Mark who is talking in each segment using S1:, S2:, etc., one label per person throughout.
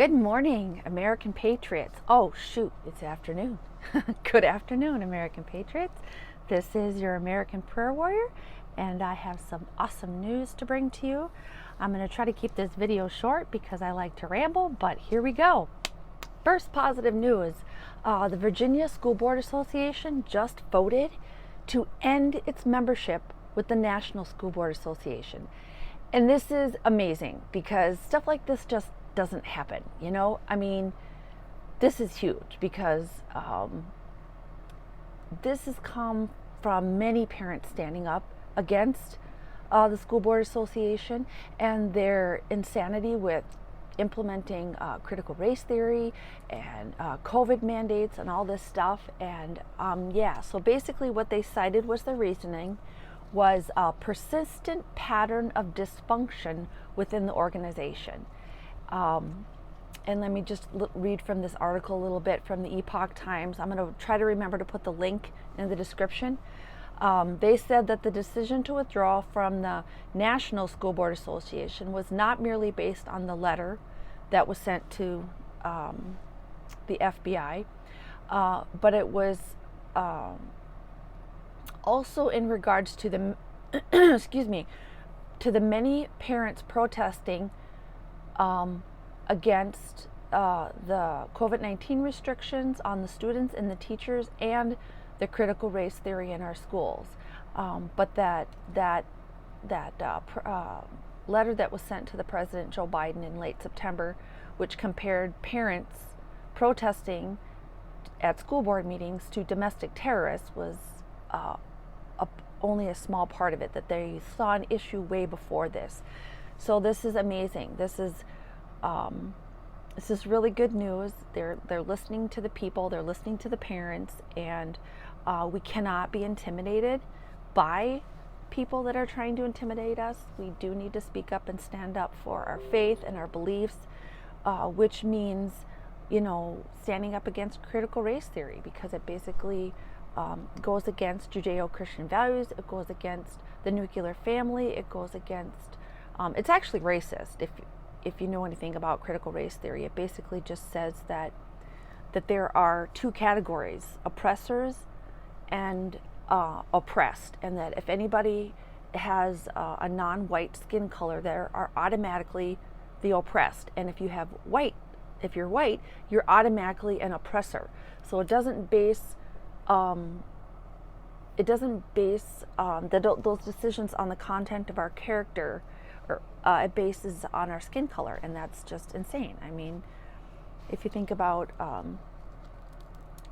S1: Good morning, American Patriots. Oh, shoot, it's afternoon. Good afternoon, American Patriots. This is your American Prayer Warrior, and I have some awesome news to bring to you. I'm going to try to keep this video short because I like to ramble, but here we go. First positive news. The Virginia School Board Association just voted to end its membership with the National School Board Association. And this is amazing because stuff like this just doesn't happen, I mean, this is huge because this has come from many parents standing up against the School Board Association and their insanity with implementing critical race theory and COVID mandates and all this stuff. And so basically what they cited was their reasoning was a persistent pattern of dysfunction within the organization. And let me just read from this article a little bit from the Epoch Times. I'm going to try to remember to put the link in the description. They said that the decision to withdraw from the National School Board Association was not merely based on the letter that was sent to the FBI, but it was also in regards to the to the many parents protesting against the COVID-19 restrictions on the students and the teachers and the critical race theory in our schools. But that letter that was sent to the President Joe Biden in late September, which compared parents protesting at school board meetings to domestic terrorists, was only a small part of it, that they saw an issue way before this. So this is amazing. This is really good news. They're listening to the people, they're listening to the parents, and we cannot be intimidated by people that are trying to intimidate us. We do need to speak up and stand up for our faith and our beliefs, which means, standing up against critical race theory, because it basically goes against Judeo-Christian values. It goes against the nuclear family. It goes against, it's actually racist. If you know anything about critical race theory, it basically just says that there are two categories: oppressors and oppressed, and that if anybody has a non-white skin color, they are automatically the oppressed, and if you're white, you're automatically an oppressor. So it doesn't base those decisions on the content of our character, or it bases on our skin color, and that's just insane. I mean, if you think about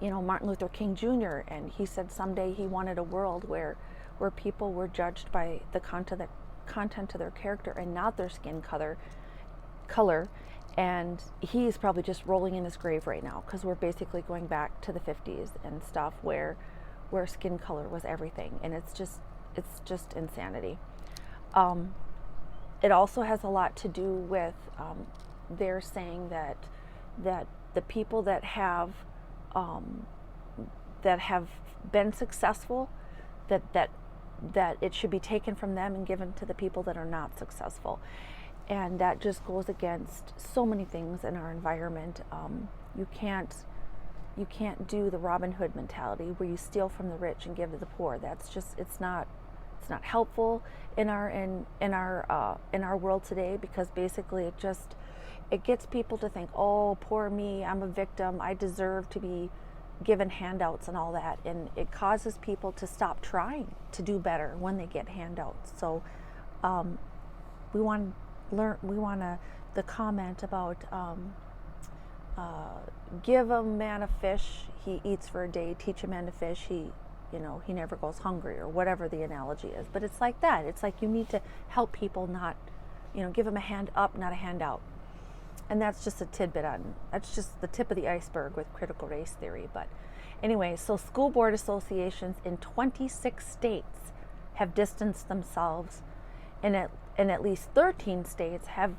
S1: Martin Luther King Jr., and he said someday he wanted a world where people were judged by the content of their character and not their skin color. And he's probably just rolling in his grave right now, because we're basically going back to the 50s and stuff where skin color was everything, and it's just insanity. It also has a lot to do with they're saying that the people that have been successful, that it should be taken from them and given to the people that are not successful. And that just goes against so many things in our environment. You can't do the Robin Hood mentality where you steal from the rich and give to the poor. That's just, it's not helpful in our world today, because basically it gets people to think, oh, poor me, I'm a victim, I deserve to be given handouts and all that, and it causes people to stop trying to do better when they get handouts. So we want the comment about give a man a fish, he eats for a day; teach a man to fish, he never goes hungry, or whatever the analogy is. But it's like that. It's like you need to help people, not give them a hand up, not a handout. And that's just a tidbit that's just the tip of the iceberg with critical race theory. But anyway, so school board associations in 26 states have distanced themselves, and at least 13 states have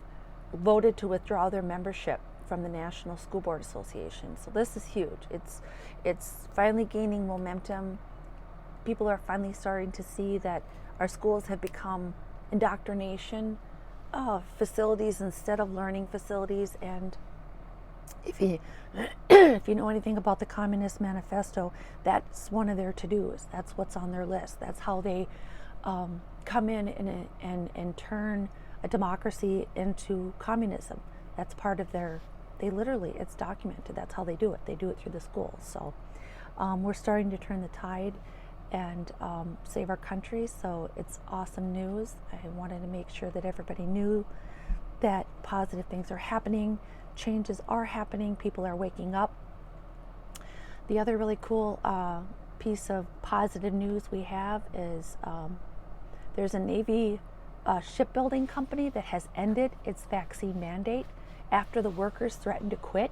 S1: voted to withdraw their membership from the National School Board Association. So this is huge. It's finally gaining momentum. People are finally starting to see that our schools have become indoctrination facilities instead of learning facilities, and If you if you know anything about the Communist Manifesto, that's one of their to-dos. That's what's on their list. That's how they come in and turn a democracy into communism. That's part of their, they literally, it's documented. That's how they do it. They do it through the schools. So we're starting to turn the tide and save our country. So it's awesome news. I wanted to make sure that everybody knew that positive things are happening. Changes are happening. People are waking up. The other really cool piece of positive news we have is there's a Navy shipbuilding company that has ended its vaccine mandate after the workers threatened to quit,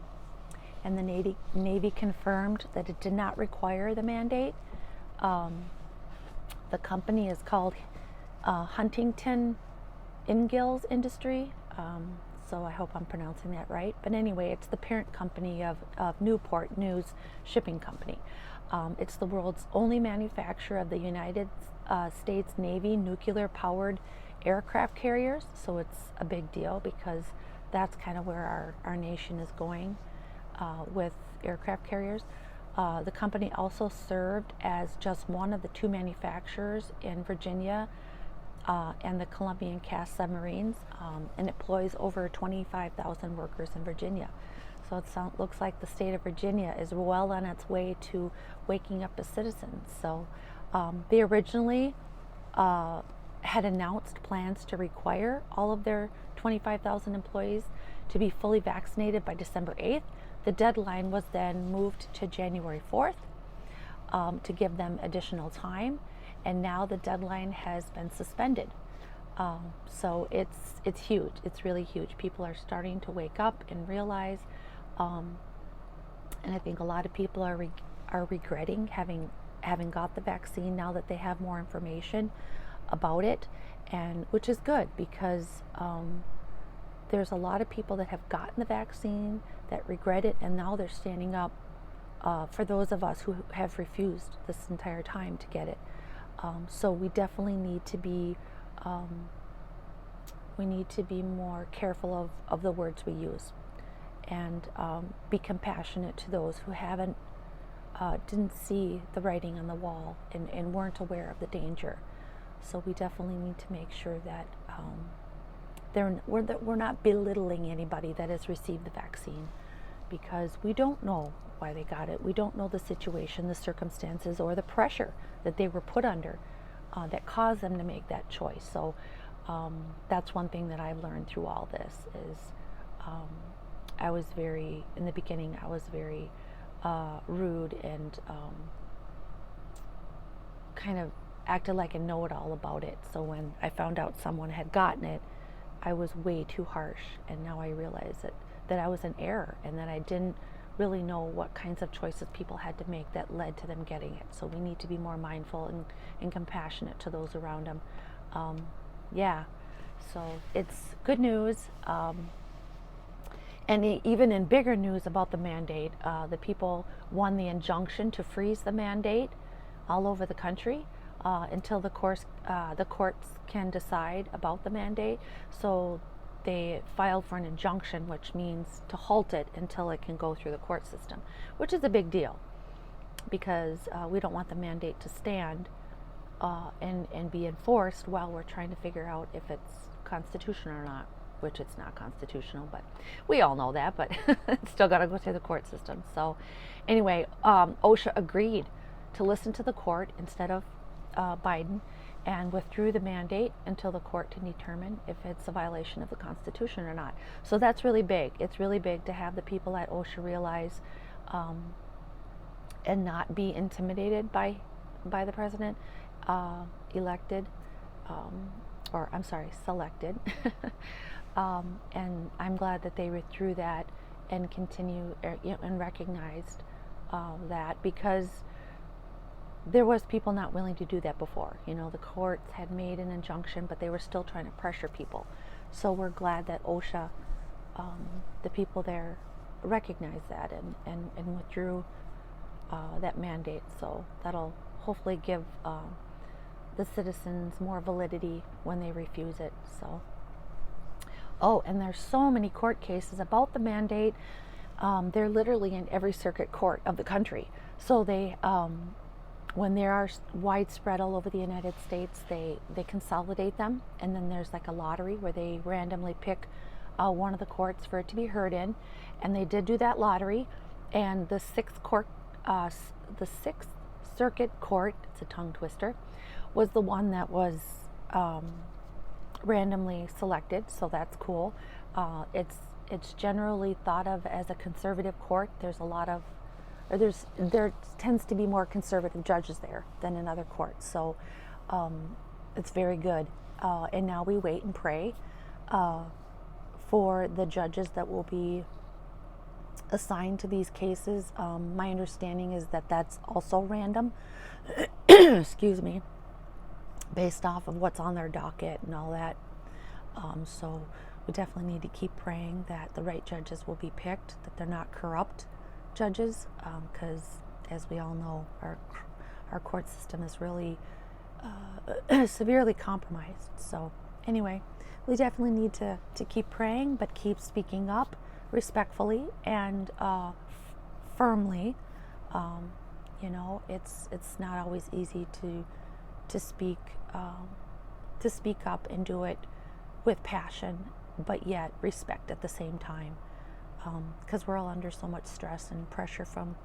S1: and the Navy confirmed that it did not require the mandate. The company is called Huntington Industry. So I hope I'm pronouncing that right. But anyway, it's the parent company of Newport News Shipping Company. It's the world's only manufacturer of the United States Navy nuclear-powered aircraft carriers. So it's a big deal because that's kind of where our nation is going with aircraft carriers. The company also served as just one of the two manufacturers in Virginia and the Columbian-class submarines, and employs over 25,000 workers in Virginia. So it looks like the state of Virginia is well on its way to waking up as citizens. So they originally had announced plans to require all of their 25,000 employees to be fully vaccinated by December 8th. The deadline was then moved to January 4th to give them additional time. And now the deadline has been suspended. So it's huge. It's really huge. People are starting to wake up and realize, and I think a lot of people are regretting having got the vaccine now that they have more information about it, and which is good because there's a lot of people that have gotten the vaccine that regret it, and now they're standing up for those of us who have refused this entire time to get it. So we definitely need to be more careful of the words we use, and be compassionate to those who didn't see the writing on the wall and weren't aware of the danger. So we definitely need to make sure that we're not belittling anybody that has received the vaccine, because we don't know why they got it. We don't know the situation, the circumstances, or the pressure that they were put under that caused them to make that choice. So that's one thing that I've learned through all this is in the beginning, I was very rude and kind of acted like a know-it-all about it. So when I found out someone had gotten it, I was way too harsh, and now I realize that I was in error and that I didn't really know what kinds of choices people had to make that led to them getting it. So we need to be more mindful and compassionate to those around them. So it's good news. And even in bigger news about the mandate, the people won the injunction to freeze the mandate all over the country until the courts can decide about the mandate. So they filed for an injunction, which means to halt it until it can go through the court system, which is a big deal because we don't want the mandate to stand and be enforced while we're trying to figure out if it's constitutional or not, which it's not constitutional, but we all know that, but it's still got to go through the court system. So anyway, OSHA agreed to listen to the court instead of Biden, and withdrew the mandate until the court can determine if it's a violation of the Constitution or not. So that's really big. It's really big to have the people at OSHA realize and not be intimidated by the president selected. And I'm glad that they withdrew that and continue and recognized that, because there was people not willing to do that before. The courts had made an injunction, but they were still trying to pressure people. So we're glad that OSHA, the people there, recognized that and withdrew that mandate. So that'll hopefully give the citizens more validity when they refuse it. So, and there's so many court cases about the mandate. They're literally in every circuit court of the country. So they, when they are widespread all over the United States, they consolidate them, and then there's like a lottery where they randomly pick one of the courts for it to be heard in, and they did do that lottery, and the Sixth Circuit Court, it's a tongue twister, was the one that was randomly selected. So that's cool. It's generally thought of as a conservative court. There's a lot of, or there tends to be more conservative judges there than in other courts. So it's very good. And now we wait and pray for the judges that will be assigned to these cases. My understanding is that that's also random, excuse me, based off of what's on their docket and all that. So we definitely need to keep praying that the right judges will be picked, that they're not corrupt judges, because as we all know, our court system is really severely compromised. So anyway, we definitely need to keep praying, but keep speaking up respectfully and firmly. You know, it's not always easy to speak up and do it with passion, but yet respect at the same time, because we're all under so much stress and pressure from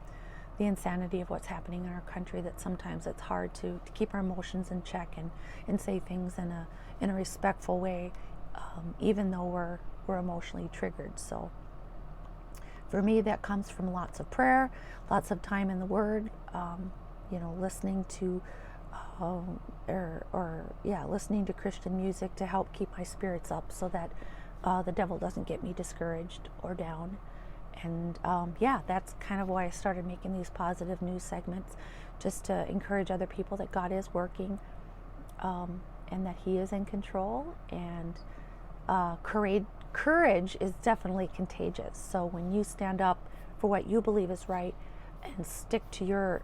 S1: the insanity of what's happening in our country that sometimes it's hard to keep our emotions in check and say things in a respectful way, even though we're emotionally triggered. So for me, that comes from lots of prayer, lots of time in the Word, you know, listening to listening to Christian music to help keep my spirits up, so that the devil doesn't get me discouraged or down. And that's kind of why I started making these positive news segments, just to encourage other people that God is working, and that He is in control. And courage is definitely contagious. So when you stand up for what you believe is right and stick to your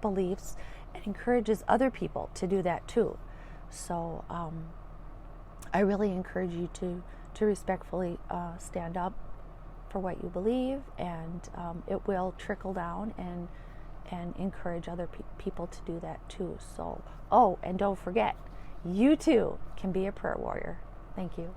S1: beliefs, it encourages other people to do that too. So I really encourage you to respectfully stand up for what you believe, and it will trickle down and encourage other people to do that too. So, and don't forget, you too can be a prayer warrior. Thank you.